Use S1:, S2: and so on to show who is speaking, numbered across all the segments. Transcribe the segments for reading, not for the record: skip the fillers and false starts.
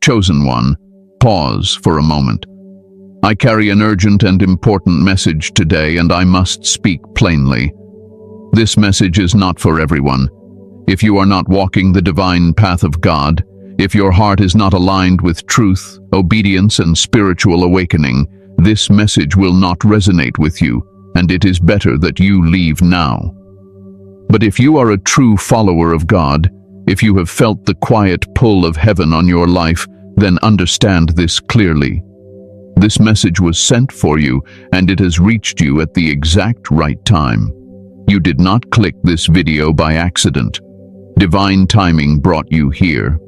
S1: Chosen one, pause for a moment. I carry an urgent and important message today, and I must speak plainly. This message is not for everyone. If you are not walking the divine path of God, if your heart is not aligned with truth, obedience, and spiritual awakening, this message will not resonate with you, and it is better that you leave now. But if you are a true follower of God, if you have felt the quiet pull of heaven on your life, then understand this clearly. This message was sent for you, and it has reached you at the exact right time. You did not click this video by accident. Divine timing brought you here.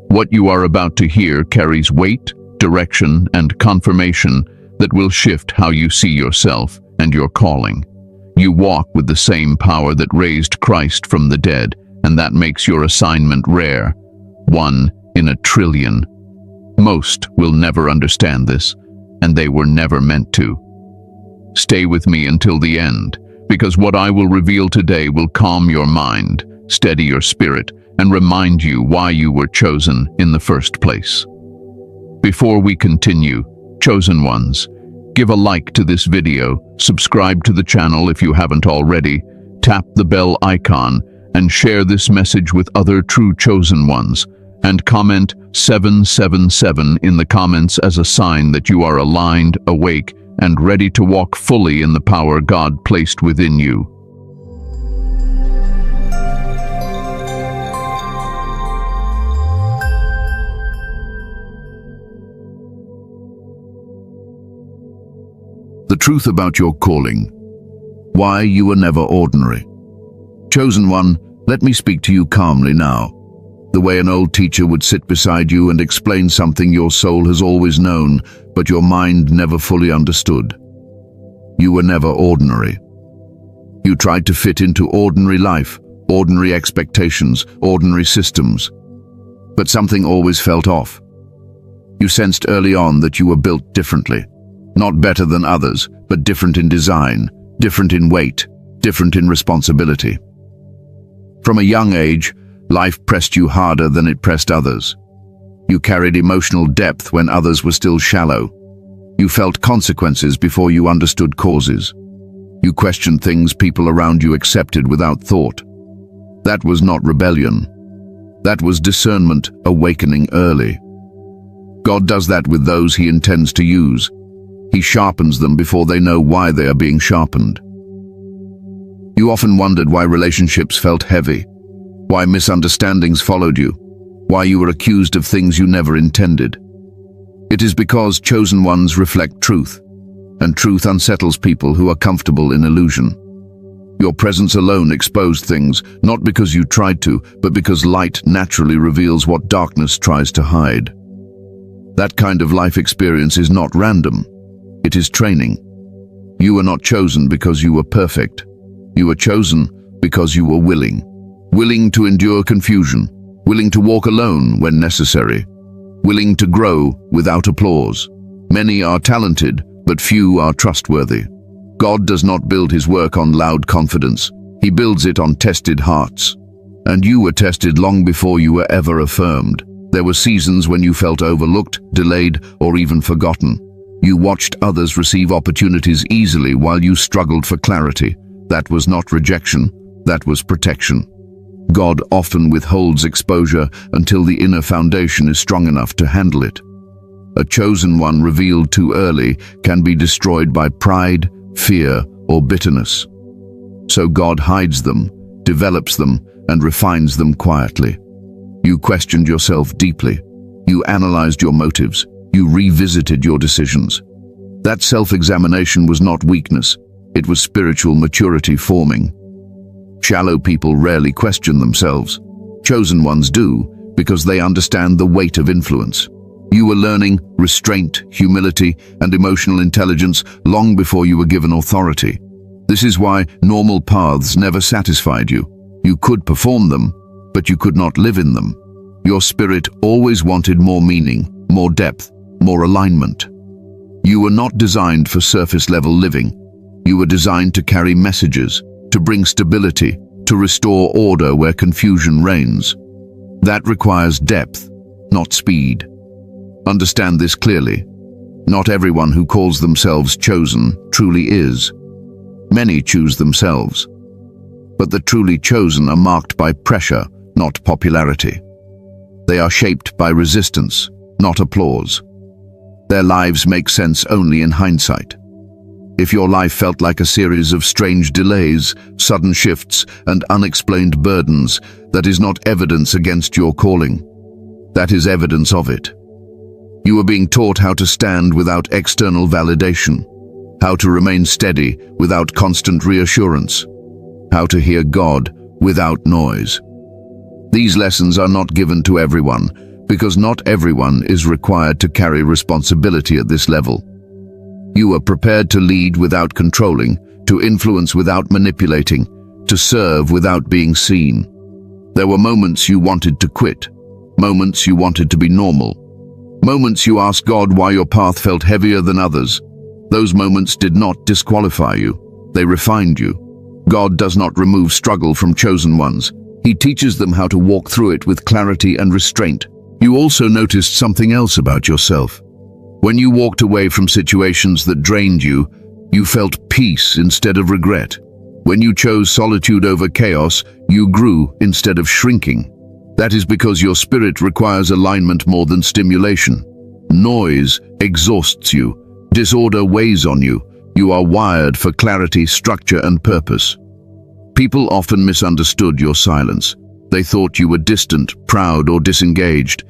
S1: What you are about to hear carries weight, direction, and confirmation that will shift how you see yourself and your calling. You walk with the same power that raised Christ from the dead, and that makes your assignment rare. 1 in a trillion. Most will never understand this, and they were never meant to. Stay with me until the end, because what I will reveal today will calm your mind, steady your spirit, and remind you why you were chosen in the first place. Before we continue, chosen ones, give a like to this video, subscribe to the channel if you haven't already, tap the bell icon, and share this message with other true chosen ones, and comment 777 in the comments as a sign that you are aligned, awake, and ready to walk fully in the power God placed within you. The truth about your calling. Why you were never ordinary. Chosen one, let me speak to you calmly now, the way an old teacher would sit beside you and explain something your soul has always known, but your mind never fully understood. You were never ordinary. You tried to fit into ordinary life, ordinary expectations, ordinary systems. But something always felt off. You sensed early on that you were built differently. Not better than others, but different in design, different in weight, different in responsibility. From a young age, life pressed you harder than it pressed others. You carried emotional depth when others were still shallow. You felt consequences before you understood causes. You questioned things people around you accepted without thought. That was not rebellion. That was discernment awakening early. God does that with those He intends to use. He sharpens them before they know why they are being sharpened. You often wondered why relationships felt heavy, why misunderstandings followed you, why you were accused of things you never intended. It is because chosen ones reflect truth, and truth unsettles people who are comfortable in illusion. Your presence alone exposed things, not because you tried to, but because light naturally reveals what darkness tries to hide. That kind of life experience is not random. It is training. You were not chosen because you were perfect. You were chosen because you were willing. Willing to endure confusion, willing to walk alone when necessary, willing to grow without applause. Many are talented, but few are trustworthy. God does not build His work on loud confidence. He builds it on tested hearts. And you were tested long before you were ever affirmed. There were seasons when you felt overlooked, delayed, or even forgotten. You watched others receive opportunities easily while you struggled for clarity. That was not rejection, that was protection. God often withholds exposure until the inner foundation is strong enough to handle it. A chosen one revealed too early can be destroyed by pride, fear, or bitterness. So God hides them, develops them, and refines them quietly. You questioned yourself deeply. You analyzed your motives. You revisited your decisions. That self-examination was not weakness. It was spiritual maturity forming. Shallow people rarely question themselves. Chosen ones do, because they understand the weight of influence. You were learning restraint, humility, and emotional intelligence long before you were given authority. This is why normal paths never satisfied you. You could perform them, but you could not live in them. Your spirit always wanted more meaning, more depth, more alignment. You were not designed for surface-level living. You were designed to carry messages, to bring stability, to restore order where confusion reigns. That requires depth, not speed. Understand this clearly. Not everyone who calls themselves chosen truly is. Many choose themselves. But the truly chosen are marked by pressure, not popularity. They are shaped by resistance, not applause. Their lives make sense only in hindsight. If your life felt like a series of strange delays, sudden shifts, and unexplained burdens, that is not evidence against your calling. That is evidence of it. You are being taught how to stand without external validation, how to remain steady without constant reassurance, how to hear God without noise. These lessons are not given to everyone, because not everyone is required to carry responsibility at this level. You are prepared to lead without controlling, to influence without manipulating, to serve without being seen. There were moments you wanted to quit, moments you wanted to be normal, moments you asked God why your path felt heavier than others. Those moments did not disqualify you, they refined you. God does not remove struggle from chosen ones. He teaches them how to walk through it with clarity and restraint. You also noticed something else about yourself. When you walked away from situations that drained you, you felt peace instead of regret. When you chose solitude over chaos, you grew instead of shrinking. That is because your spirit requires alignment more than stimulation. Noise exhausts you. Disorder weighs on you. You are wired for clarity, structure, and purpose. People often misunderstood your silence. They thought you were distant, proud, or disengaged.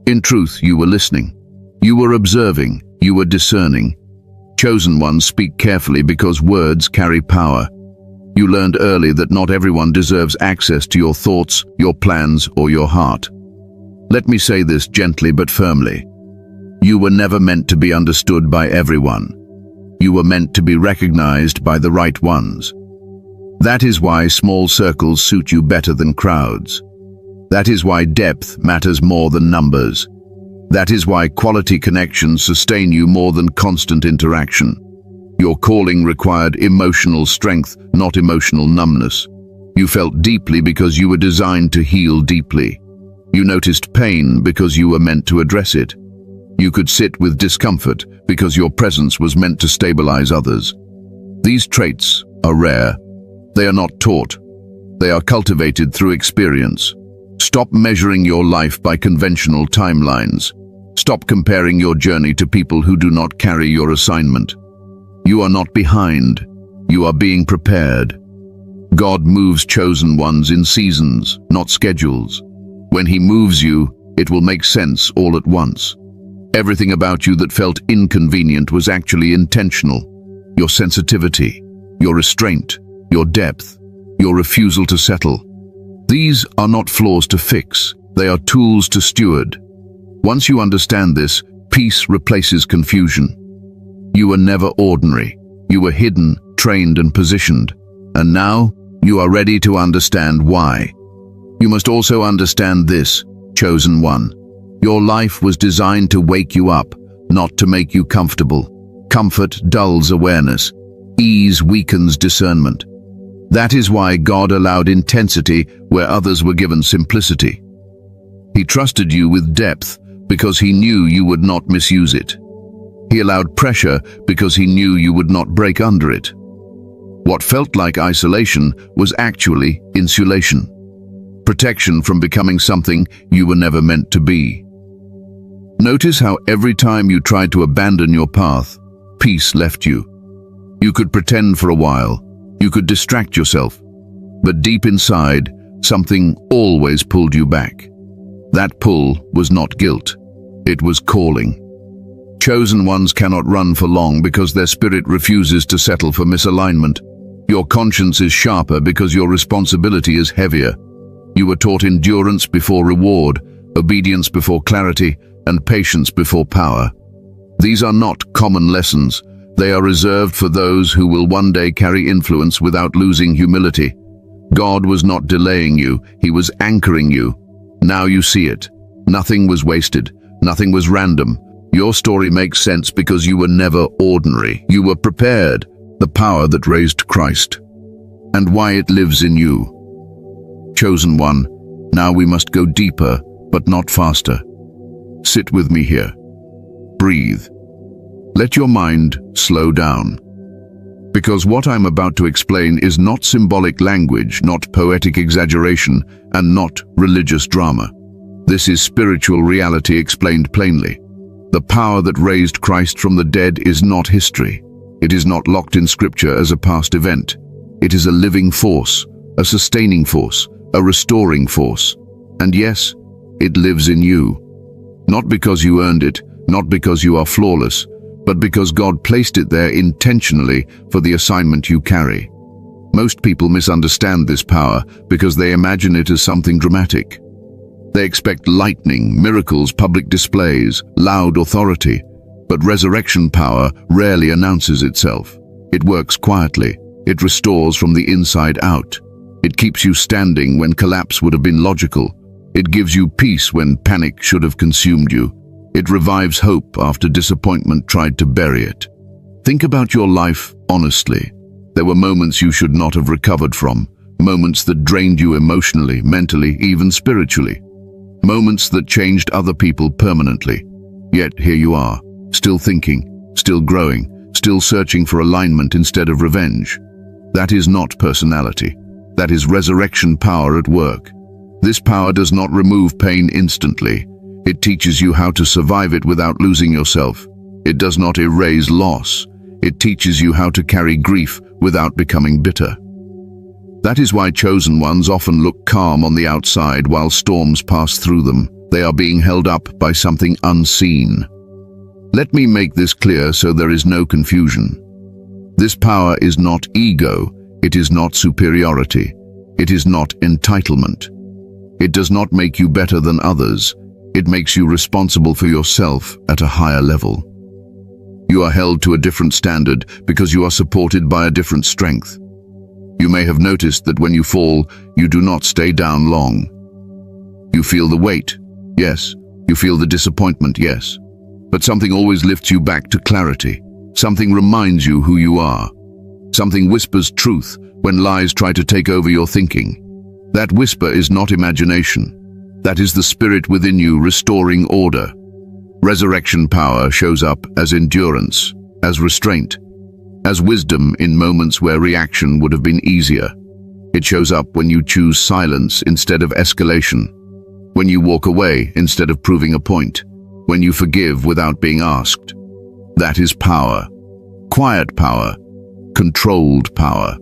S1: In truth, you were listening. You were observing. You were discerning. Chosen ones speak carefully because words carry power. You learned early that not everyone deserves access to your thoughts, your plans, or your heart. Let me say this gently but firmly. You were never meant to be understood by everyone. You were meant to be recognized by the right ones. That is why small circles suit you better than crowds. That is why depth matters more than numbers. That is why quality connections sustain you more than constant interaction. Your calling required emotional strength, not emotional numbness. You felt deeply because you were designed to heal deeply. You noticed pain because you were meant to address it. You could sit with discomfort because your presence was meant to stabilize others. These traits are rare. They are not taught. They are cultivated through experience. Stop measuring your life by conventional timelines. Stop comparing your journey to people who do not carry your assignment. You are not behind. You are being prepared. God moves chosen ones in seasons, not schedules. When He moves you, it will make sense all at once. Everything about you that felt inconvenient was actually intentional. Your sensitivity, your restraint, your depth, your refusal to settle. These are not flaws to fix. They are tools to steward. Once you understand this, peace replaces confusion. You were never ordinary. You were hidden, trained, and positioned. And now, you are ready to understand why. You must also understand this, chosen one. Your life was designed to wake you up, not to make you comfortable. Comfort dulls awareness. Ease weakens discernment. That is why God allowed intensity where others were given simplicity. He trusted you with depth because He knew you would not misuse it. He allowed pressure because He knew you would not break under it. What felt like isolation was actually insulation. Protection from becoming something you were never meant to be. Notice how every time you tried to abandon your path, peace left you. You could pretend for a while. You could distract yourself. But deep inside, something always pulled you back. That pull was not guilt. It was calling. Chosen ones cannot run for long because their spirit refuses to settle for misalignment. Your conscience is sharper because your responsibility is heavier. You were taught endurance before reward, obedience before clarity, and patience before power. These are not common lessons. They are reserved for those who will one day carry influence without losing humility. God was not delaying you, He was anchoring you. Now you see it. Nothing was wasted. Nothing was random. Your story makes sense because you were never ordinary. You were prepared. The power that raised Christ. And why it lives in you. Chosen one, now we must go deeper, but not faster. Sit with me here. breathe. Let your mind slow down. Because what I'm about to explain is not symbolic language, not poetic exaggeration, and not religious drama. This is spiritual reality explained plainly. The power that raised Christ from the dead is not history. It is not locked in Scripture as a past event. It is a living force, a sustaining force, a restoring force. And yes, it lives in you. Not because you earned it, not because you are flawless, but because God placed it there intentionally for the assignment you carry. Most people misunderstand this power because they imagine it as something dramatic. They expect lightning, miracles, public displays, loud authority. But resurrection power rarely announces itself. It works quietly. It restores from the inside out. It keeps you standing when collapse would have been logical. It gives you peace when panic should have consumed you. It revives hope after disappointment tried to bury it. Think about your life honestly. There were moments you should not have recovered from, moments that drained you emotionally, mentally, even spiritually. Moments that changed other people permanently. Yet here you are, still thinking, still growing, still searching for alignment instead of revenge. That is not personality. That is resurrection power at work. This power does not remove pain instantly. It teaches you how to survive it without losing yourself. It does not erase loss. It teaches you how to carry grief without becoming bitter. That is why chosen ones often look calm on the outside while storms pass through them. They are being held up by something unseen. Let me make this clear so there is no confusion. This power is not ego. It is not superiority. It is not entitlement. It does not make you better than others. It makes you responsible for yourself at a higher level. You are held to a different standard because you are supported by a different strength. You may have noticed that when you fall, you do not stay down long. You feel the weight, yes. You feel the disappointment, yes. But something always lifts you back to clarity. Something reminds you who you are. Something whispers truth when lies try to take over your thinking. That whisper is not imagination. That is the spirit within you restoring order. Resurrection power shows up as endurance, as restraint, as wisdom in moments where reaction would have been easier. It shows up when you choose silence instead of escalation, when you walk away instead of proving a point, when you forgive without being asked. That is power. Quiet power. Controlled power.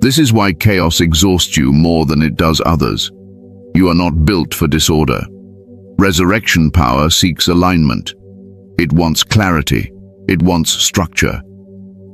S1: This is why chaos exhausts you more than it does others. You are not built for disorder. Resurrection power seeks alignment. It wants clarity. It wants structure.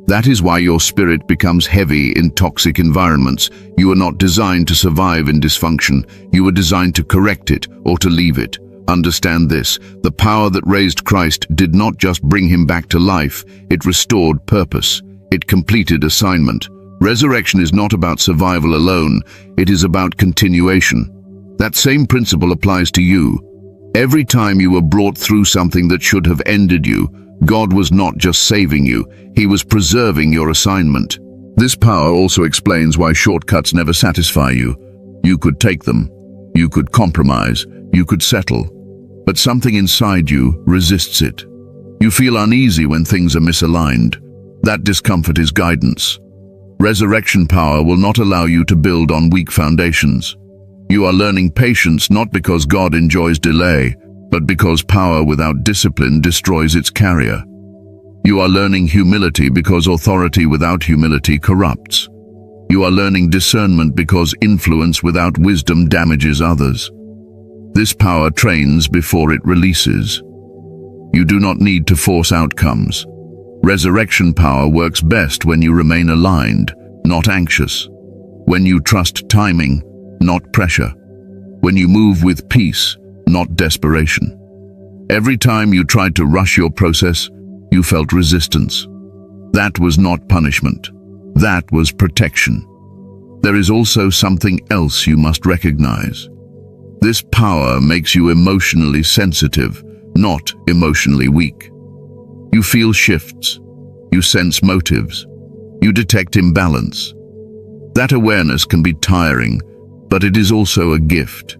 S1: That is why your spirit becomes heavy in toxic environments. You are not designed to survive in dysfunction. You are designed to correct it or to leave it. Understand this. The power that raised Christ did not just bring him back to life. It restored purpose. It completed assignment. Resurrection is not about survival alone. It is about continuation. That same principle applies to you. Every time you were brought through something that should have ended you, God was not just saving you, he was preserving your assignment. This power also explains why shortcuts never satisfy you. You could take them, you could compromise, you could settle, but something inside you resists it. You feel uneasy when things are misaligned. That discomfort is guidance. Resurrection power will not allow you to build on weak foundations. You are learning patience not because God enjoys delay, but because power without discipline destroys its carrier. You are learning humility because authority without humility corrupts. You are learning discernment because influence without wisdom damages others. This power trains before it releases. You do not need to force outcomes. Resurrection power works best when you remain aligned, not anxious. When you trust timing, not pressure. When you move with peace, not desperation. Every time you tried to rush your process, you felt resistance. That was not punishment. That was protection. There is also something else you must recognize. This power makes you emotionally sensitive, not emotionally weak. You feel shifts. You sense motives. You detect imbalance. That awareness can be tiring, but it is also a gift.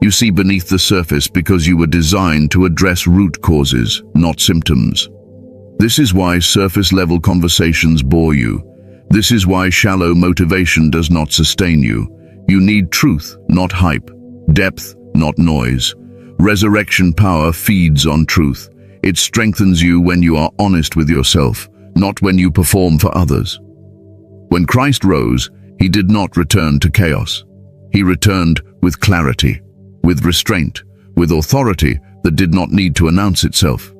S1: You see beneath the surface because you were designed to address root causes, not symptoms. This is why surface-level conversations bore you. This is why shallow motivation does not sustain you. You need truth, not hype. Depth, not noise. Resurrection power feeds on truth. It strengthens you when you are honest with yourself, not when you perform for others. When Christ rose, he did not return to chaos. He returned with clarity, with restraint, with authority that did not need to announce itself.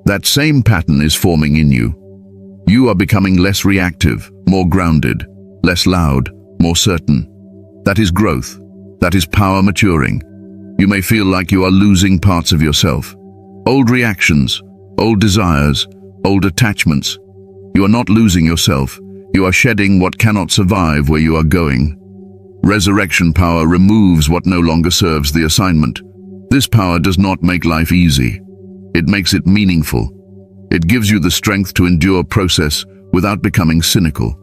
S1: That same pattern is forming in you. You are becoming less reactive, more grounded, less loud, more certain. That is growth. That is power maturing. You may feel like you are losing parts of yourself. Old reactions, old desires, old attachments. You are not losing yourself. You are shedding what cannot survive where you are going. Resurrection power removes what no longer serves the assignment. This power does not make life easy. It makes it meaningful. It gives you the strength to endure process without becoming cynical,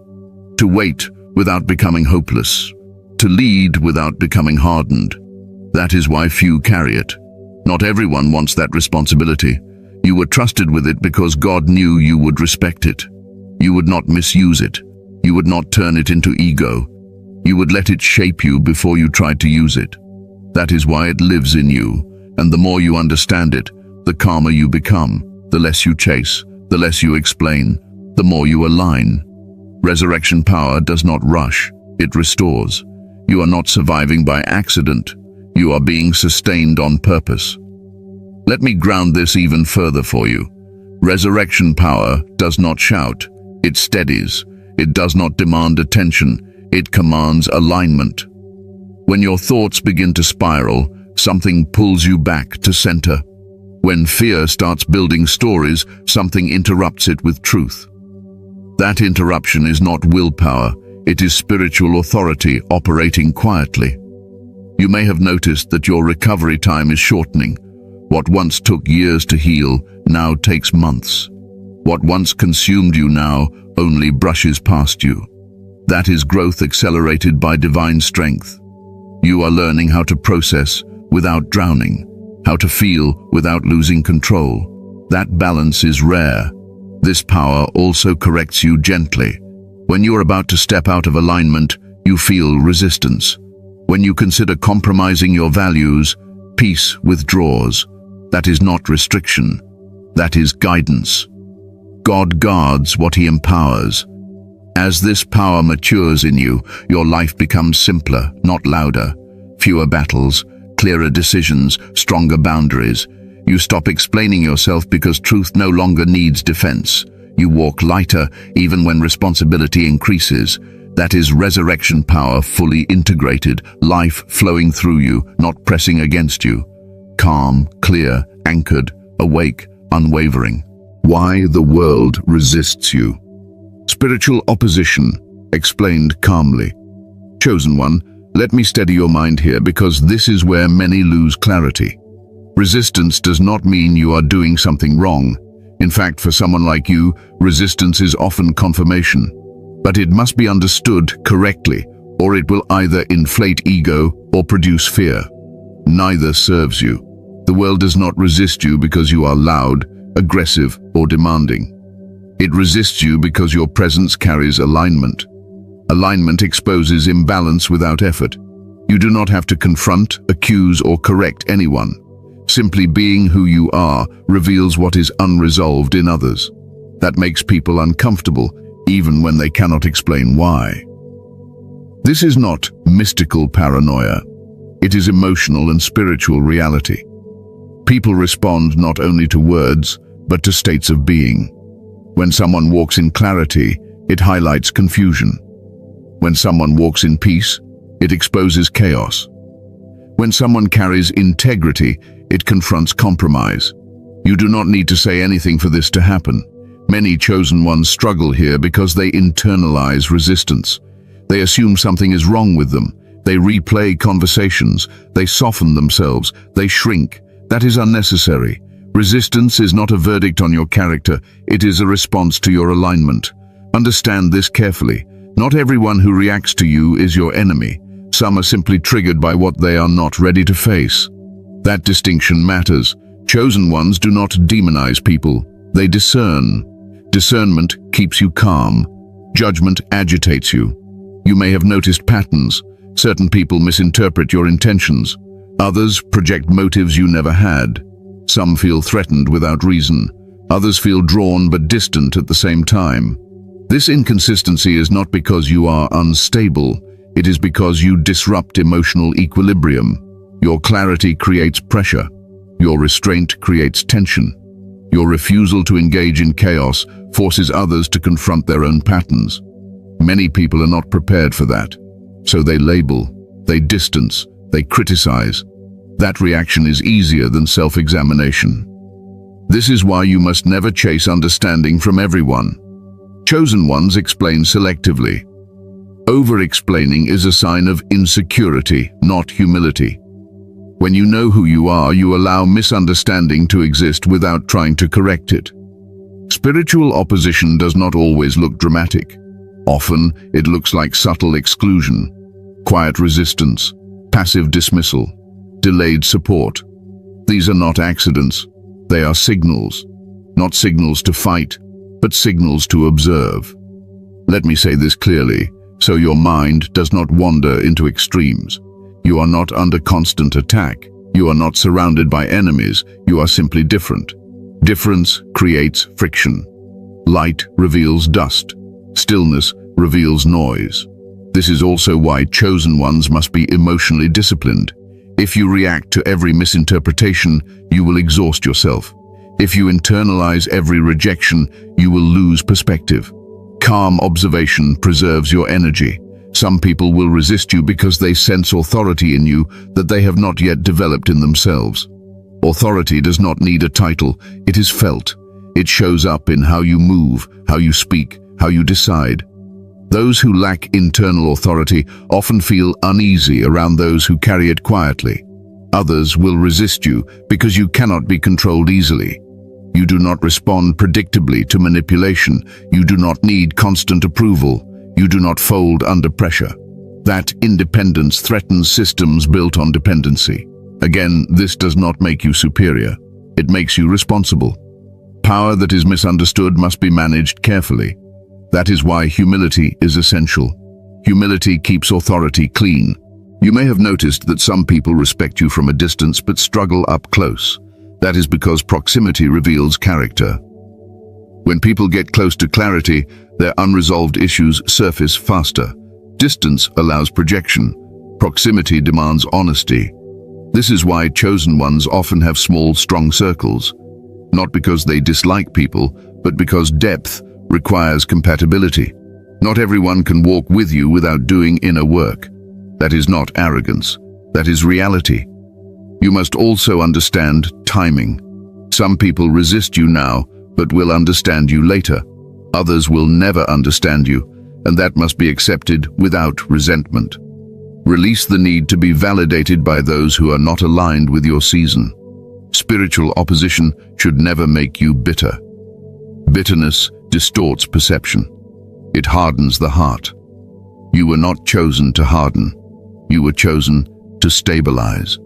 S1: to wait without becoming hopeless, to lead without becoming hardened. That is why few carry it. Not everyone wants that responsibility. You were trusted with it because God knew you would respect it. You would not misuse it. You would not turn it into ego. You would let it shape you before you tried to use it. That is why it lives in you, and the more you understand it, the calmer you become, the less you chase, the less you explain, the more you align. Resurrection power does not rush, it restores. You are not surviving by accident. You are being sustained on purpose. Let me ground this even further for you. Resurrection power does not shout, it steadies. It does not demand attention, it commands alignment. When your thoughts begin to spiral, something pulls you back to center. When fear starts building stories, something interrupts it with truth. That interruption is not willpower, it is spiritual authority operating quietly. You may have noticed that your recovery time is shortening. What once took years to heal now takes months. What once consumed you now only brushes past you. That is growth accelerated by divine strength. You are learning how to process without drowning, how to feel without losing control. That balance is rare. This power also corrects you gently. When you are about to step out of alignment, you feel resistance. When you consider compromising your values, peace withdraws. That is not restriction. That is guidance. God guards what he empowers. As this power matures in you, your life becomes simpler, not louder. Fewer battles, clearer decisions, stronger boundaries. You stop explaining yourself because truth no longer needs defense. You walk lighter even when responsibility increases. That is resurrection power fully integrated, life flowing through you, not pressing against you. Calm, clear, anchored, awake, unwavering. Why the world resists you. Spiritual opposition, explained calmly. Chosen one, let me steady your mind here because this is where many lose clarity. Resistance does not mean you are doing something wrong. In fact, for someone like you, resistance is often confirmation. But it must be understood correctly, or it will either inflate ego or produce fear. Neither serves you. The world does not resist you because you are loud, aggressive, or demanding. It resists you because your presence carries alignment. Alignment exposes imbalance without effort. You do not have to confront, accuse, or correct anyone. Simply being who you are reveals what is unresolved in others. That makes people uncomfortable, even when they cannot explain why. This is not mystical paranoia. It is emotional and spiritual reality. People respond not only to words, but to states of being. When someone walks in clarity, it highlights confusion. When someone walks in peace, it exposes chaos. When someone carries integrity, it confronts compromise. You do not need to say anything for this to happen. Many chosen ones struggle here because they internalize resistance. They assume something is wrong with them. They replay conversations. They soften themselves. They shrink. That is unnecessary. Resistance is not a verdict on your character. It is a response to your alignment. Understand this carefully. Not everyone who reacts to you is your enemy. Some are simply triggered by what they are not ready to face. That distinction matters. Chosen ones do not demonize people, they discern. Discernment keeps you calm. Judgment agitates you. You may have noticed patterns. Certain people misinterpret your intentions. Others project motives you never had. Some feel threatened without reason. Others feel drawn but distant at the same time. This inconsistency is not because you are unstable. It is because you disrupt emotional equilibrium. Your clarity creates pressure. Your restraint creates tension. Your refusal to engage in chaos forces others to confront their own patterns. Many people are not prepared for that. So they label, they distance, they criticize. That reaction is easier than self-examination. This is why you must never chase understanding from everyone. Chosen ones explain selectively. Over-explaining is a sign of insecurity, not humility. When you know who you are, you allow misunderstanding to exist without trying to correct it. Spiritual opposition does not always look dramatic. Often, it looks like subtle exclusion, quiet resistance, passive dismissal, delayed support. These are not accidents. They are signals. Not signals to fight, but signals to observe. Let me say this clearly, so your mind does not wander into extremes. You are not under constant attack. You are not surrounded by enemies. You are simply different. Difference creates friction. Light reveals dust. Stillness reveals noise. This is also why chosen ones must be emotionally disciplined. If you react to every misinterpretation, you will exhaust yourself. If you internalize every rejection, you will lose perspective. Calm observation preserves your energy. Some people will resist you because they sense authority in you that they have not yet developed in themselves. Authority does not need a title. It is felt. It shows up in how you move, how you speak, how you decide. Those who lack internal authority often feel uneasy around those who carry it quietly. Others will resist you because you cannot be controlled easily. You do not respond predictably to manipulation. You do not need constant approval. You do not fold under pressure. That independence threatens systems built on dependency. Again, this does not make you superior. It makes you responsible. Power that is misunderstood must be managed carefully. That is why humility is essential. Humility keeps authority clean. You may have noticed that some people respect you from a distance but struggle up close. That is because proximity reveals character. When people get close to clarity, their unresolved issues surface faster. Distance allows projection. Proximity demands honesty. This is why chosen ones often have small, strong circles. Not because they dislike people, but because depth requires compatibility. Not everyone can walk with you without doing inner work. That is not arrogance. That is reality. You must also understand timing. Some people resist you now, but will understand you later. Others will never understand you, and that must be accepted without resentment. Release the need to be validated by those who are not aligned with your season. Spiritual opposition should never make you bitter. Bitterness distorts perception. It hardens the heart. You were not chosen to harden. You were chosen to stabilize.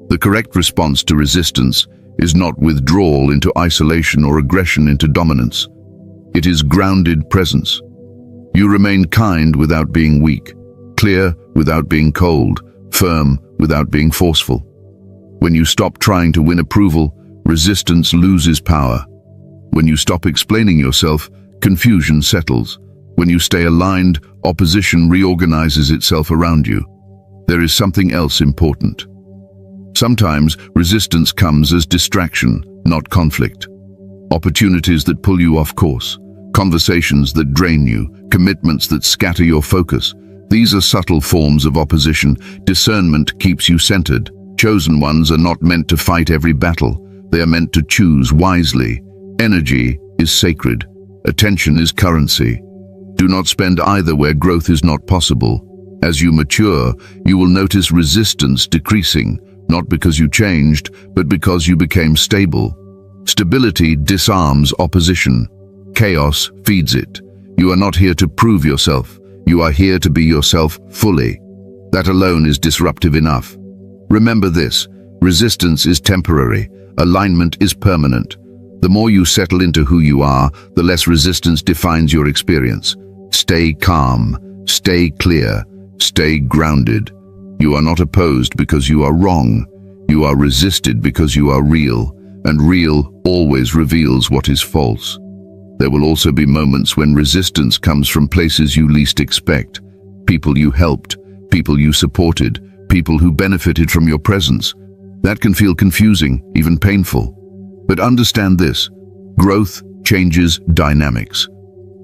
S1: The correct response to resistance is not withdrawal into isolation or aggression into dominance. It is grounded presence. You remain kind without being weak, clear without being cold, firm without being forceful. When you stop trying to win approval, resistance loses power. When you stop explaining yourself, confusion settles. When you stay aligned, opposition reorganizes itself around you. There is something else important. Sometimes resistance comes as distraction, not conflict. Opportunities that pull you off course, conversations that drain you, commitments that scatter your focus. These are subtle forms of opposition. Discernment keeps you centered. Chosen ones are not meant to fight every battle. They are meant to choose wisely. Energy is sacred. Attention is currency. Do not spend either where growth is not possible. As you mature, you will notice resistance decreasing, not because you changed, but because you became stable. Stability disarms opposition. Chaos feeds it. You are not here to prove yourself. You are here to be yourself fully. That alone is disruptive enough. Remember this: resistance is temporary, alignment is permanent. The more you settle into who you are, the less resistance defines your experience. Stay calm, stay clear, stay grounded. You are not opposed because you are wrong. You are resisted because you are real, and real always reveals what is false. There will also be moments when resistance comes from places you least expect. People you helped, people you supported, people who benefited from your presence. That can feel confusing, even painful. But understand this: growth changes dynamics.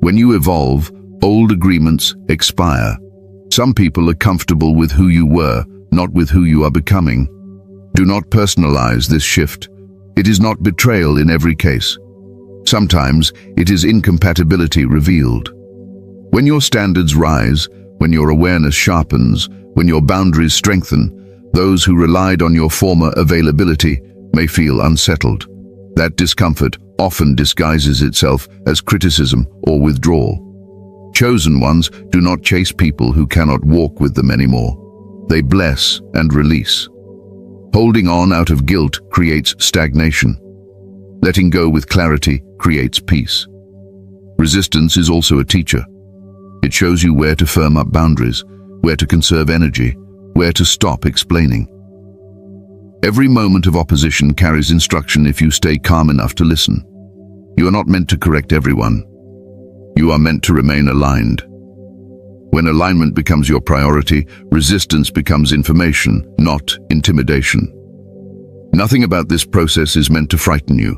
S1: When you evolve, old agreements expire. Some people are comfortable with who you were, not with who you are becoming. Do not personalize this shift. It is not betrayal in every case. Sometimes it is incompatibility revealed. When your standards rise, when your awareness sharpens, when your boundaries strengthen, those who relied on your former availability may feel unsettled. That discomfort often disguises itself as criticism or withdrawal. Chosen ones do not chase people who cannot walk with them anymore. They bless and release. Holding on out of guilt creates stagnation. Letting go with clarity creates peace. Resistance is also a teacher. It shows you where to firm up boundaries, where to conserve energy, where to stop explaining. Every moment of opposition carries instruction if you stay calm enough to listen. You are not meant to correct everyone. You are meant to remain aligned. When alignment becomes your priority, resistance becomes information, not intimidation. Nothing about this process is meant to frighten you.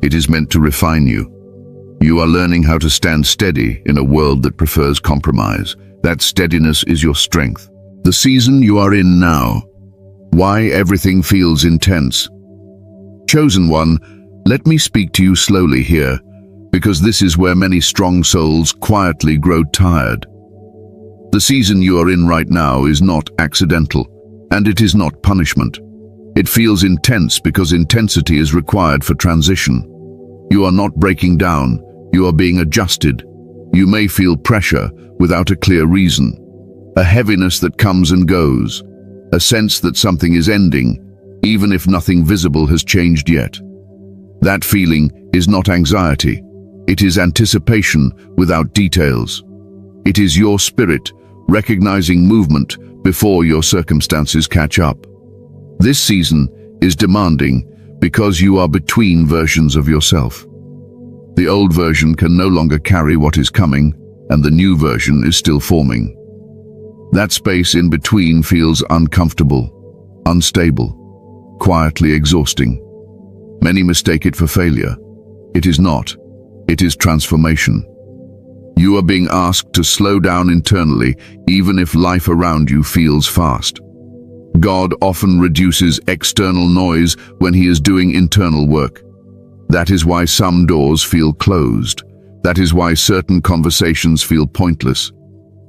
S1: It is meant to refine you. You are learning how to stand steady in a world that prefers compromise. That steadiness is your strength. The season you are in now. Why everything feels intense. Chosen one, let me speak to you slowly here, because this is where many strong souls quietly grow tired. The season you are in right now is not accidental, and it is not punishment. It feels intense because intensity is required for transition. You are not breaking down, you are being adjusted. You may feel pressure without a clear reason, a heaviness that comes and goes, a sense that something is ending, even if nothing visible has changed yet. That feeling is not anxiety. It is anticipation without details. It is your spirit recognizing movement before your circumstances catch up. This season is demanding because you are between versions of yourself. The old version can no longer carry what is coming, and the new version is still forming. That space in between feels uncomfortable, unstable, quietly exhausting. Many mistake it for failure. It is not. It is transformation. You are being asked to slow down internally, even if life around you feels fast. God often reduces external noise when He is doing internal work. That is why some doors feel closed. That is why certain conversations feel pointless.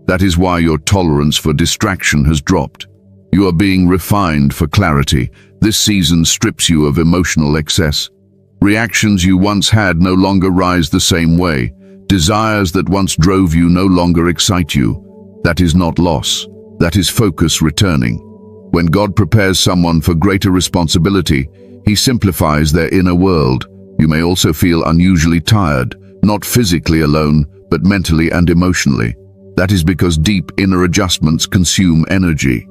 S1: That is why your tolerance for distraction has dropped. You are being refined for clarity. This season strips you of emotional excess. Reactions you once had no longer rise the same way. Desires that once drove you no longer excite you. That is not loss. That is focus returning. When God prepares someone for greater responsibility, He simplifies their inner world. You may also feel unusually tired, not physically alone, but mentally and emotionally. That is because deep inner adjustments consume energy.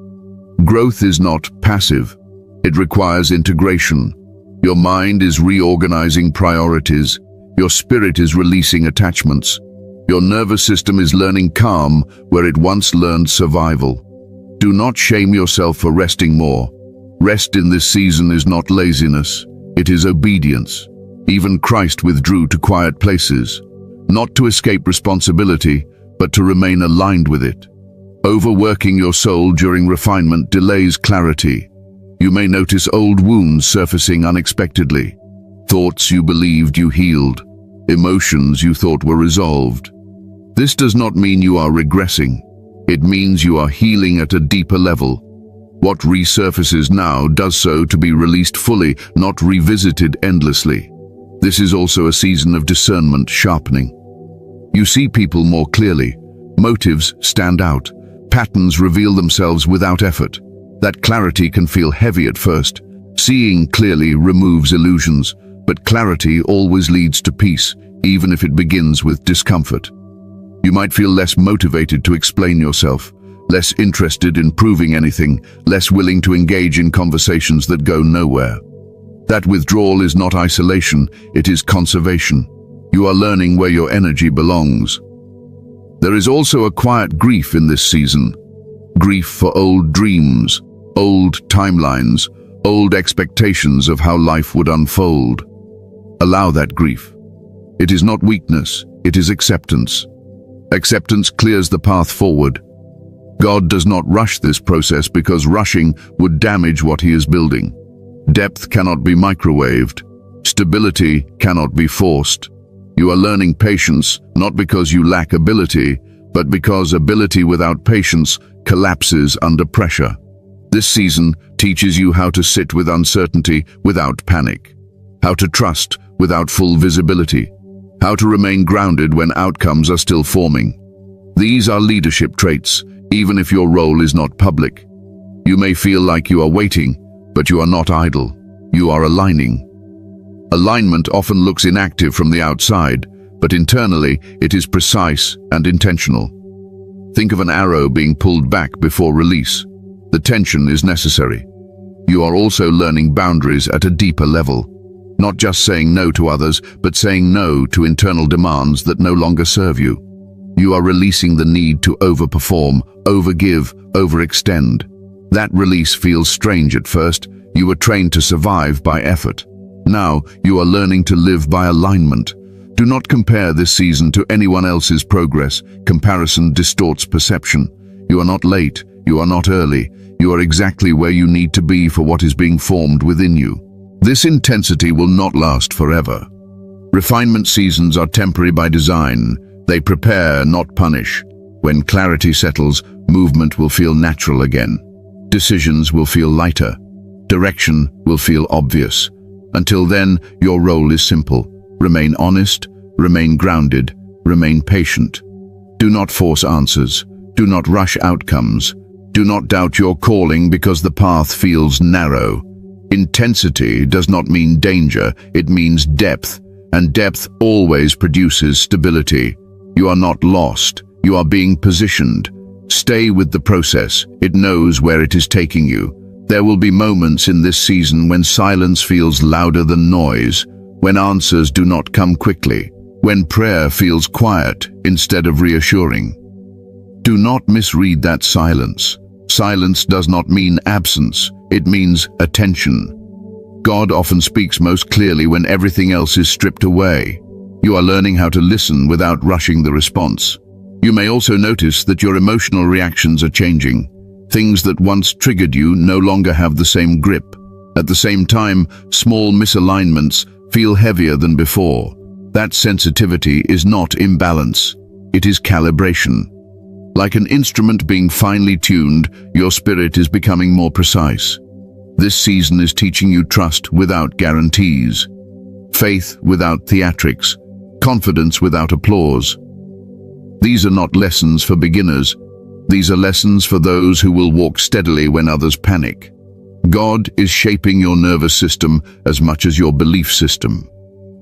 S1: Growth is not passive. It requires integration. Your mind is reorganizing priorities. Your spirit is releasing attachments. Your nervous system is learning calm where it once learned survival. Do not shame yourself for resting more. Rest in this season is not laziness. It is obedience. Even Christ withdrew to quiet places, not to escape responsibility, but to remain aligned with it. Overworking your soul during refinement delays clarity. You may notice old wounds surfacing unexpectedly, thoughts you believed you healed, emotions you thought were resolved. This does not mean you are regressing. It means you are healing at a deeper level. What resurfaces now does so to be released fully, not revisited endlessly. This is also a season of discernment sharpening. You see people more clearly. Motives stand out. patterns reveal themselves without effort. That clarity can feel heavy at first. Seeing clearly removes illusions, but clarity always leads to peace, even if it begins with discomfort. You might feel less motivated to explain yourself, less interested in proving anything, less willing to engage in conversations that go nowhere. That withdrawal is not isolation, it is conservation. You are learning where your energy belongs. There is also a quiet grief in this season. Grief for old dreams, old timelines, old expectations of how life would unfold. Allow that grief. It is not weakness, it is acceptance. Acceptance clears the path forward. God does not rush this process because rushing would damage what He is building. Depth cannot be microwaved. Stability cannot be forced. You are learning patience, not because you lack ability, but because ability without patience collapses under pressure. This season teaches you how to sit with uncertainty without panic, how to trust without full visibility, how to remain grounded when outcomes are still forming. These are leadership traits, even if your role is not public. You may feel like you are waiting, but you are not idle. You are aligning. Alignment often looks inactive from the outside, but internally it is precise and intentional. Think of an arrow being pulled back before release. The tension is necessary. You are also learning boundaries at a deeper level. Not just saying no to others, but saying no to internal demands that no longer serve you. You are releasing the need to overperform, overgive, overextend. That release feels strange at first. You were trained to survive by effort. Now you are learning to live by alignment. Do not compare this season to anyone else's progress. Comparison distorts perception. You are not late. You are not early. You are exactly where you need to be for what is being formed within you. This intensity will not last forever. Refinement seasons are temporary by design. They prepare, not punish. When clarity settles, movement will feel natural again. Decisions will feel lighter. Direction will feel obvious. Until then, your role is simple. Remain honest, remain grounded, remain patient. Do not force answers. Do not rush outcomes. Do not doubt your calling because the path feels narrow. Intensity does not mean danger, it means depth, and depth always produces stability. You are not lost, you are being positioned. Stay with the process, it knows where it is taking you. There will be moments in this season when silence feels louder than noise, when answers do not come quickly, when prayer feels quiet instead of reassuring. Do not misread that silence. Silence does not mean absence, it means attention. God often speaks most clearly when everything else is stripped away. You are learning how to listen without rushing the response. You may also notice that your emotional reactions are changing. Things that once triggered you no longer have the same grip. At the same time, small misalignments feel heavier than before. That sensitivity is not imbalance, it is calibration. Like an instrument being finely tuned, your spirit is becoming more precise. This season is teaching you trust without guarantees, faith without theatrics, confidence without applause. These are not lessons for beginners. These are lessons for those who will walk steadily when others panic. God is shaping your nervous system as much as your belief system.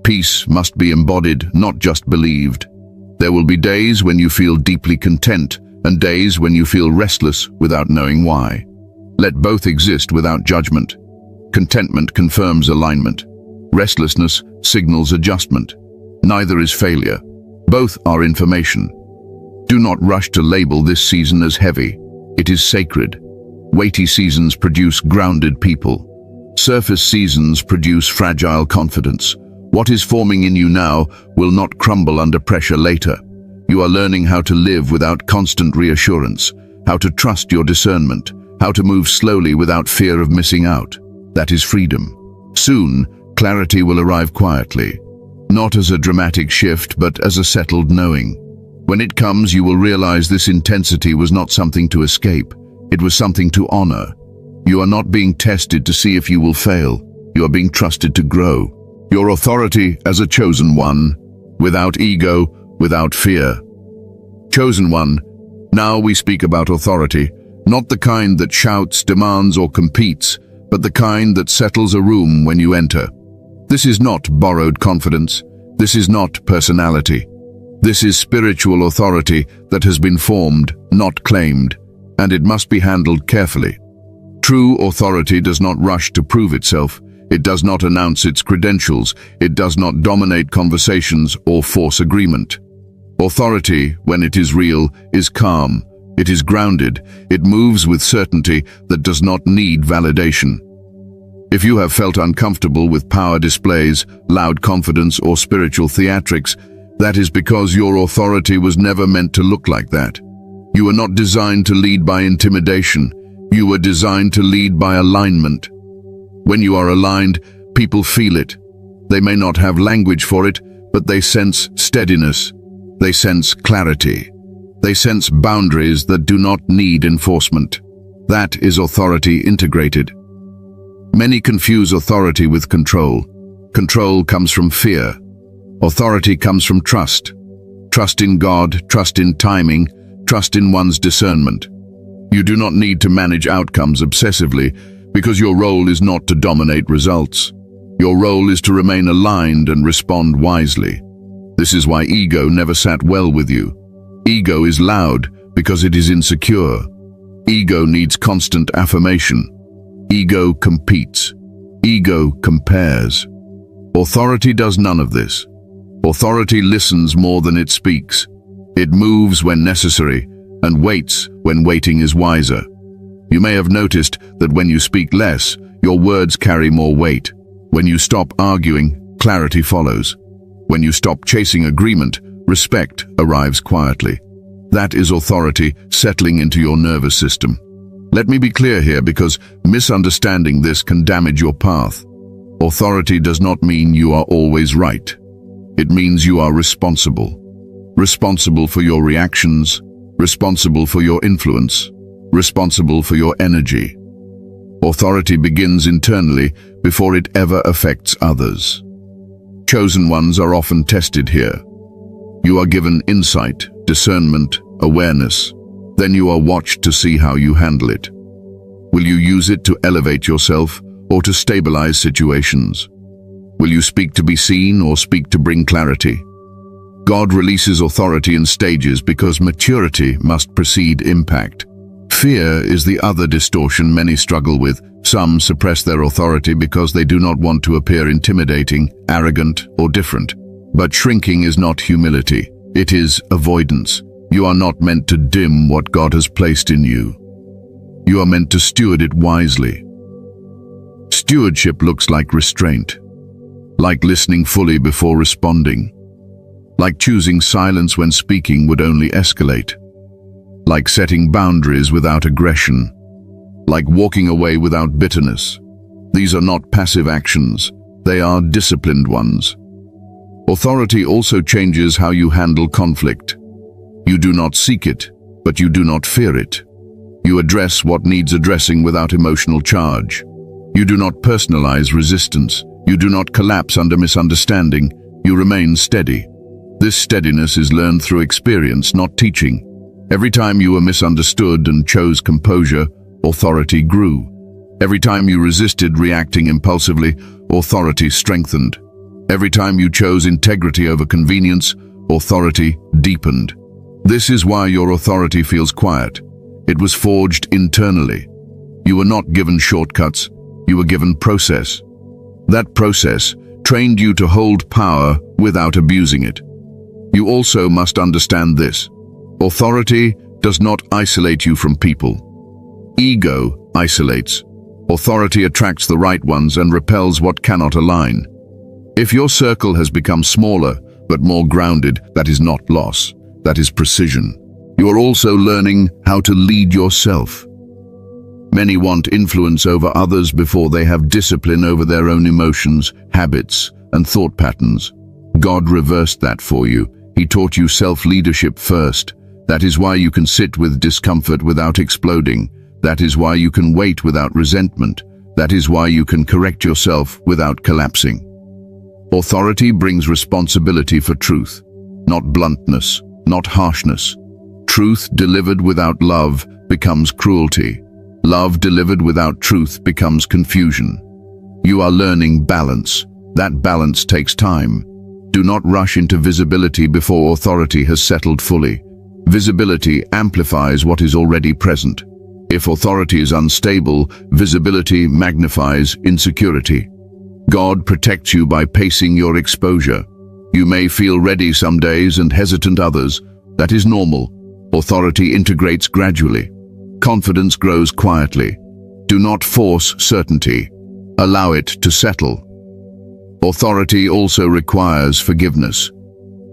S1: Peace must be embodied, not just believed. There will be days when you feel deeply content and days when you feel restless without knowing why. Let both exist without judgment. Contentment confirms alignment. Restlessness signals adjustment. Neither is failure. Both are information. Do not rush to label this season as heavy. It is sacred. Weighty seasons produce grounded people. Surface seasons produce fragile confidence. What is forming in you now will not crumble under pressure later. You are learning how to live without constant reassurance, how to trust your discernment, how to move slowly without fear of missing out. That is freedom. Soon, clarity will arrive quietly, not as a dramatic shift, but as a settled knowing. When it comes, you will realize this intensity was not something to escape. It was something to honor. You are not being tested to see if you will fail. You are being trusted to grow. Your authority as a chosen one, without ego, without fear. Chosen one, Now we speak about authority, not the kind that shouts, demands, or competes, but the kind that settles a room when you enter. This is not borrowed confidence. This is not personality. This is spiritual authority that has been formed, not claimed, and it must be handled carefully. True authority does not rush to prove itself. It does not announce its credentials. It does not dominate conversations or force agreement. Authority, when it is real, is calm. It is grounded. It moves with certainty that does not need validation. If you have felt uncomfortable with power displays, loud confidence, or spiritual theatrics, that is because your authority was never meant to look like that. You were not designed to lead by intimidation. You were designed to lead by alignment. When you are aligned, people feel it. They may not have language for it, but they sense steadiness. They sense clarity. They sense boundaries that do not need enforcement. That is authority integrated. Many confuse authority with control. Control comes from fear. Authority comes from trust. Trust in God, trust in timing, trust in one's discernment. You do not need to manage outcomes obsessively because your role is not to dominate results. Your role is to remain aligned and respond wisely. This is why ego never sat well with you. Ego is loud because it is insecure. Ego needs constant affirmation. Ego competes. Ego compares. Authority does none of this. Authority listens more than it speaks. It moves when necessary and waits when waiting is wiser. You may have noticed that when you speak less, your words carry more weight. When you stop arguing, clarity follows. When you stop chasing agreement, respect arrives quietly. That is authority settling into your nervous system. Let me be clear here because misunderstanding this can damage your path. Authority does not mean you are always right. It means you are responsible. Responsible for your reactions, responsible for your influence, responsible for your energy. Authority begins internally before it ever affects others. Chosen ones are often tested here. You are given insight, discernment, awareness. Then you are watched to see how you handle it. Will you use it to elevate yourself or to stabilize situations? Will you speak to be seen or speak to bring clarity? God releases authority in stages because maturity must precede impact. Fear is the other distortion many struggle with. Some suppress their authority because they do not want to appear intimidating, arrogant, or different. But shrinking is not humility. It is avoidance. You are not meant to dim what God has placed in you. You are meant to steward it wisely. Stewardship looks like restraint, like listening fully before responding, like choosing silence when speaking would only escalate, like setting boundaries without aggression, like walking away without bitterness. These are not passive actions, they are disciplined ones. Authority also changes how you handle conflict. You do not seek it, but you do not fear it. You address what needs addressing without emotional charge. You do not personalize resistance. You do not collapse under misunderstanding. You remain steady. This steadiness is learned through experience, not teaching. Every time you were misunderstood and chose composure, authority grew. Every time you resisted reacting impulsively, authority strengthened. Every time you chose integrity over convenience, authority deepened. This is why your authority feels quiet. It was forged internally. You were not given shortcuts. You were given process. That process trained you to hold power without abusing it. You also must understand this. Authority does not isolate you from people. Ego isolates. Authority attracts the right ones and repels what cannot align. If your circle has become smaller but more grounded, that is not loss. That is precision. You are also learning how to lead yourself. Many want influence over others before they have discipline over their own emotions, habits, and thought patterns. God reversed that for you. He taught you self-leadership first. That is why you can sit with discomfort without exploding. That is why you can wait without resentment. That is why you can correct yourself without collapsing. Authority brings responsibility for truth, not bluntness, not harshness. Truth delivered without love becomes cruelty. Love delivered without truth becomes confusion. You are learning balance. That balance takes time. Do not rush into visibility before authority has settled fully. Visibility amplifies what is already present. If authority is unstable, visibility magnifies insecurity. God protects you by pacing your exposure. You may feel ready some days and hesitant others. That is normal. Authority integrates gradually. Confidence grows quietly. Do not force certainty. Allow it to settle. Authority also requires forgiveness.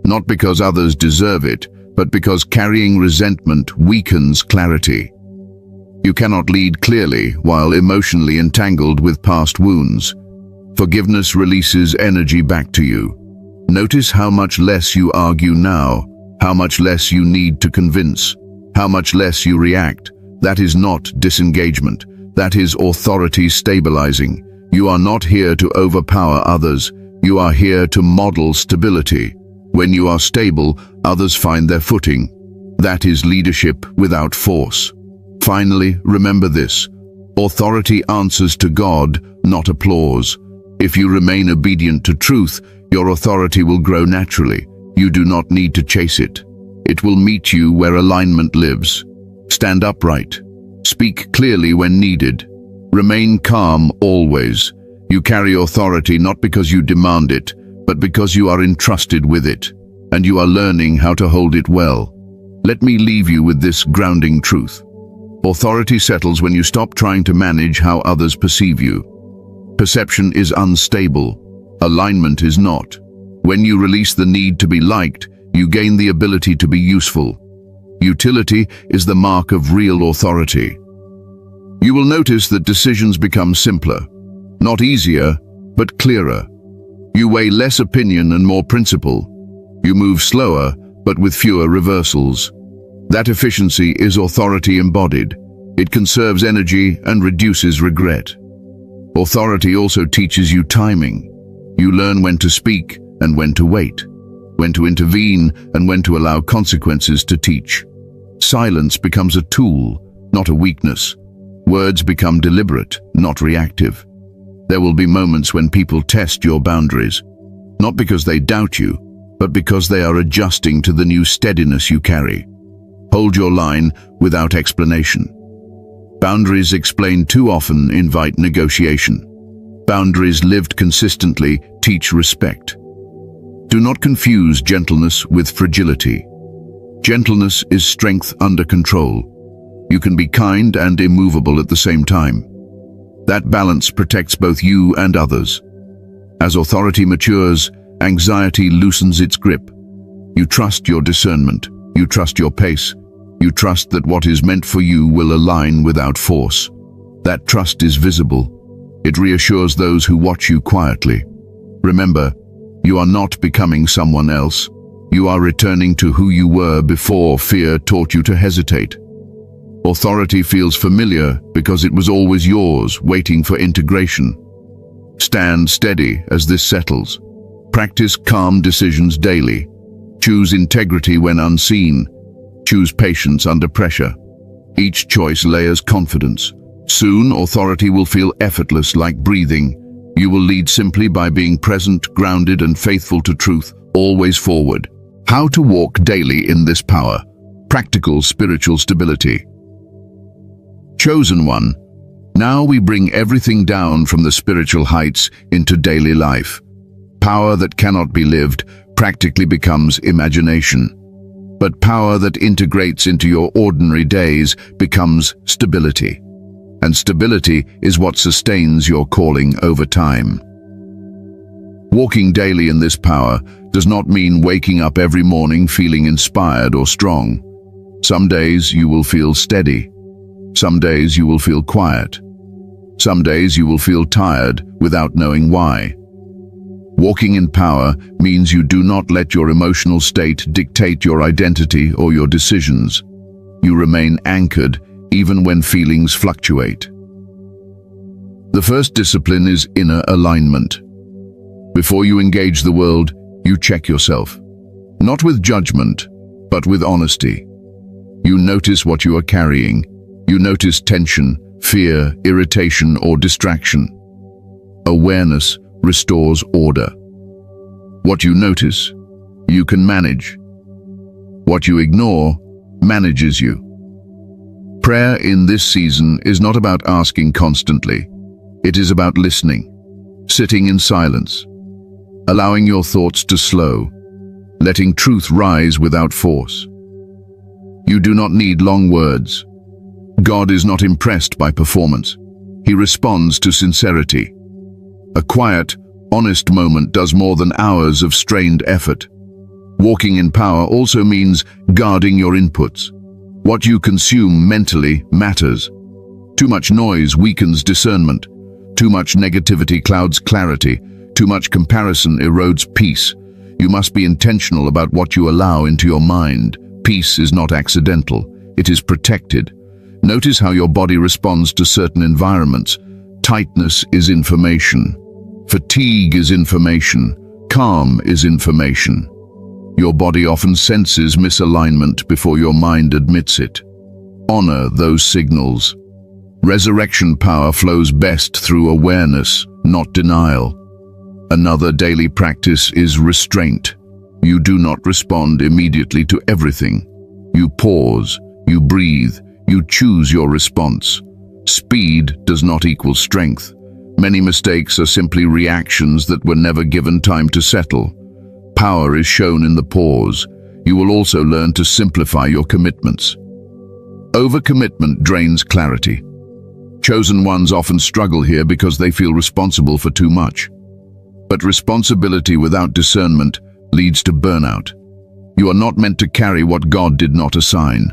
S1: Not because others deserve it, but because carrying resentment weakens clarity. You cannot lead clearly while emotionally entangled with past wounds. Forgiveness releases energy back to you. Notice how much less you argue now, how much less you need to convince, how much less you react. That is not disengagement. That is authority stabilizing. You are not here to overpower others. You are here to model stability. When you are stable, others find their footing. That is leadership without force. Finally, remember this. Authority answers to God, not applause. If you remain obedient to truth, your authority will grow naturally. You do not need to chase it. It will meet you where alignment lives. Stand upright. Speak clearly when needed. Remain calm always. You carry authority not because you demand it, but because you are entrusted with it, and you are learning how to hold it well. Let me leave you with this grounding truth. Authority settles when you stop trying to manage how others perceive you. Perception is unstable. Alignment is not. When you release the need to be liked, you gain the ability to be useful. Utility is the mark of real authority. You will notice that decisions become simpler. Not easier, but clearer. You weigh less opinion and more principle. You move slower, but with fewer reversals. That efficiency is authority embodied. It conserves energy and reduces regret. Authority also teaches you timing. You learn when to speak and when to wait, when to intervene and when to allow consequences to teach. Silence becomes a tool, not a weakness. Words become deliberate, not reactive. There will be moments when people test your boundaries, not because they doubt you, but because they are adjusting to the new steadiness you carry. Hold your line without explanation. Boundaries explained too often invite negotiation. Boundaries lived consistently teach respect. Do not confuse gentleness with fragility. Gentleness is strength under control. You can be kind and immovable at the same time. That balance protects both you and others. As authority matures, anxiety loosens its grip. You trust your discernment. You trust your pace. You trust that what is meant for you will align without force. That trust is visible. It reassures those who watch you quietly. Remember, you are not becoming someone else. You are returning to who you were before fear taught you to hesitate. Authority feels familiar because it was always yours, waiting for integration. Stand steady as this settles. Practice calm decisions daily. Choose integrity when unseen. Choose patience under pressure. Each choice layers confidence. Soon, authority will feel effortless like breathing. You will lead simply by being present, grounded, and faithful to truth, always forward. How to walk daily in this power. Practical spiritual stability. Chosen one. Now we bring everything down from the spiritual heights into daily life. Power that cannot be lived practically becomes imagination. But power that integrates into your ordinary days becomes stability. And stability is what sustains your calling over time. Walking daily in this power does not mean waking up every morning feeling inspired or strong. Some days you will feel steady. Some days you will feel quiet. Some days you will feel tired without knowing why. Walking in power means you do not let your emotional state dictate your identity or your decisions. You remain anchored even when feelings fluctuate. The first discipline is inner alignment. Before you engage the world, you check yourself. Not with judgment, but with honesty. You notice what you are carrying. You notice tension, fear, irritation, or distraction. Awareness restores order. What you notice, you can manage. What you ignore manages you. Prayer in this season is not about asking constantly. It is about listening, sitting in silence, allowing your thoughts to slow, letting truth rise without force. You do not need long words. God is not impressed by performance. He responds to sincerity. A quiet, honest moment does more than hours of strained effort. Walking in power also means guarding your inputs. What you consume mentally matters. Too much noise weakens discernment. Too much negativity clouds clarity. Too much comparison erodes peace. You must be intentional about what you allow into your mind. Peace is not accidental. It is protected. Notice how your body responds to certain environments. Tightness is information. Fatigue is information. Calm is information. Your body often senses misalignment before your mind admits it. Honor those signals. Resurrection power flows best through awareness, not denial. Another daily practice is restraint. You do not respond immediately to everything. You pause, you breathe, you choose your response. Speed does not equal strength. Many mistakes are simply reactions that were never given time to settle. Power is shown in the pause. You will also learn to simplify your commitments. Overcommitment drains clarity. Chosen ones often struggle here because they feel responsible for too much. But responsibility without discernment leads to burnout. You are not meant to carry what God did not assign.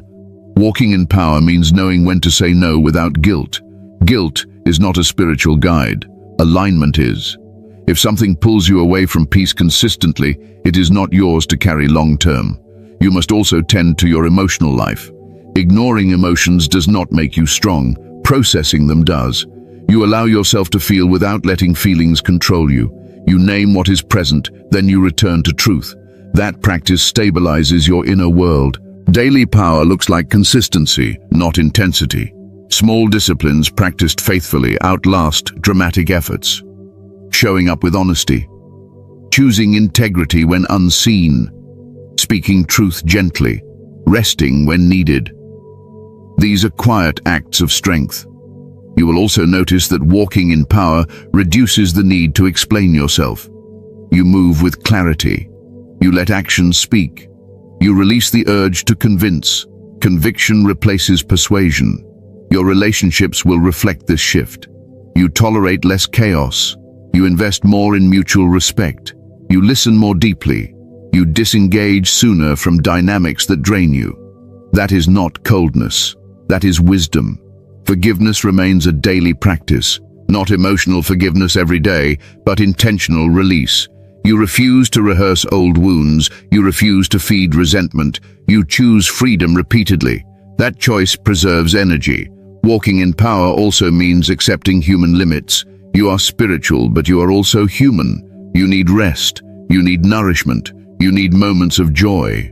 S1: Walking in power means knowing when to say no without guilt. Guilt is not a spiritual guide. Alignment is. If something pulls you away from peace consistently, it is not yours to carry long term. You must also tend to your emotional life. Ignoring emotions does not make you strong. Processing them does. You allow yourself to feel without letting feelings control you. You name what is present, then you return to truth. That practice stabilizes your inner world. Daily power looks like consistency, not intensity. Small disciplines practiced faithfully outlast dramatic efforts. Showing up with honesty. Choosing integrity when unseen. Speaking truth gently. Resting when needed. These are quiet acts of strength. You will also notice that walking in power reduces the need to explain yourself. You move with clarity. You let actions speak. You release the urge to convince. Conviction replaces persuasion. Your relationships will reflect this shift. You tolerate less chaos. You invest more in mutual respect. You listen more deeply. You disengage sooner from dynamics that drain you. That is not coldness. That is wisdom. Forgiveness remains a daily practice, not emotional forgiveness every day, but intentional release. You refuse to rehearse old wounds. You refuse to feed resentment. You choose freedom repeatedly. That choice preserves energy. Walking in power also means accepting human limits. You are spiritual, but you are also human. You need rest. You need nourishment. You need moments of joy.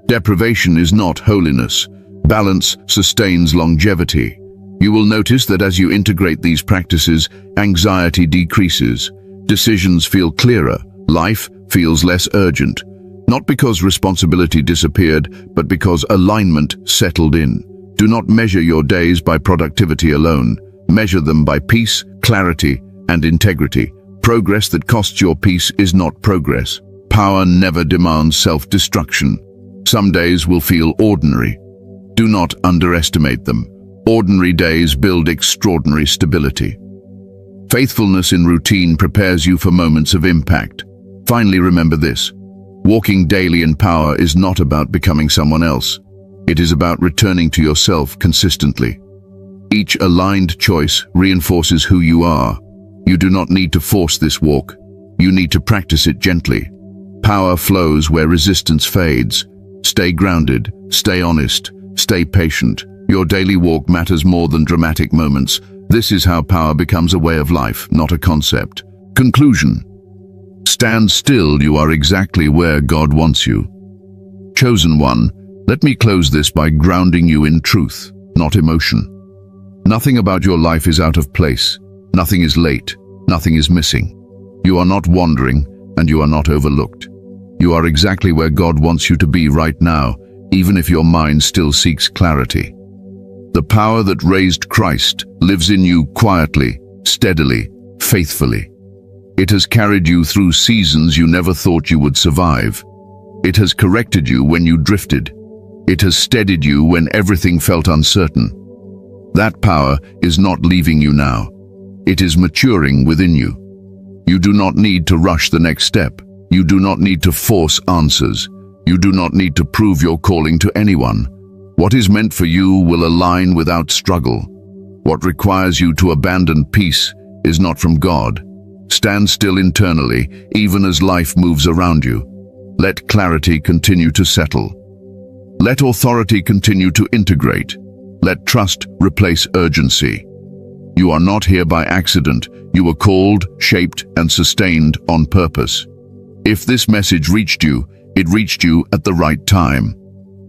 S1: Deprivation is not holiness. Balance sustains longevity. You will notice that as you integrate these practices, anxiety decreases. Decisions feel clearer. Life feels less urgent. Not because responsibility disappeared, but because alignment settled in. Do not measure your days by productivity alone. Measure them by peace, clarity, and integrity. Progress that costs your peace is not progress. Power never demands self-destruction. Some days will feel ordinary. Do not underestimate them. Ordinary days build extraordinary stability. Faithfulness in routine prepares you for moments of impact. Finally, remember this. Walking daily in power is not about becoming someone else. It is about returning to yourself consistently. Each aligned choice reinforces who you are. You do not need to force this walk. You need to practice it gently. Power flows where resistance fades. Stay grounded, stay honest, stay patient. Your daily walk matters more than dramatic moments. This is how power becomes a way of life, not a concept. Conclusion. Stand still, you are exactly where God wants you. Chosen one, Let me close this by grounding you in truth, not emotion. Nothing about your life is out of place. Nothing is late. Nothing is missing. You are not wandering, and you are not overlooked. You are exactly where God wants you to be right now, even if your mind still seeks clarity. The power that raised Christ lives in you quietly, steadily, faithfully. It has carried you through seasons you never thought you would survive. It has corrected you when you drifted. It has steadied you when everything felt uncertain. That power is not leaving you now. It is maturing within you. You do not need to rush the next step. You do not need to force answers. You do not need to prove your calling to anyone. What is meant for you will align without struggle. What requires you to abandon peace is not from God. Stand still internally, even as life moves around you. Let clarity continue to settle. Let authority continue to integrate. Let trust replace urgency. You are not here by accident. You were called, shaped, and sustained on purpose. If this message reached you, it reached you at the right time.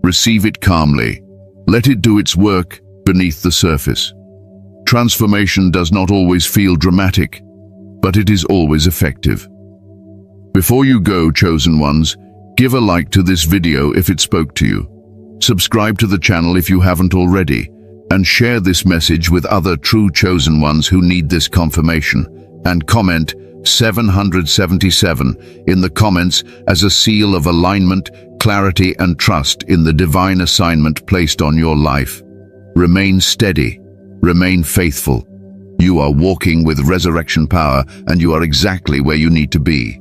S1: Receive it calmly. Let it do its work beneath the surface. Transformation does not always feel dramatic, but it is always effective. Before you go, chosen ones, give a like to this video if it spoke to you. Subscribe to the channel if you haven't already, and share this message with other true chosen ones who need this confirmation. And comment 777 in the comments as a seal of alignment, clarity, and trust in the divine assignment placed on your life. Remain steady. Remain faithful. You are walking with resurrection power, and you are exactly where you need to be.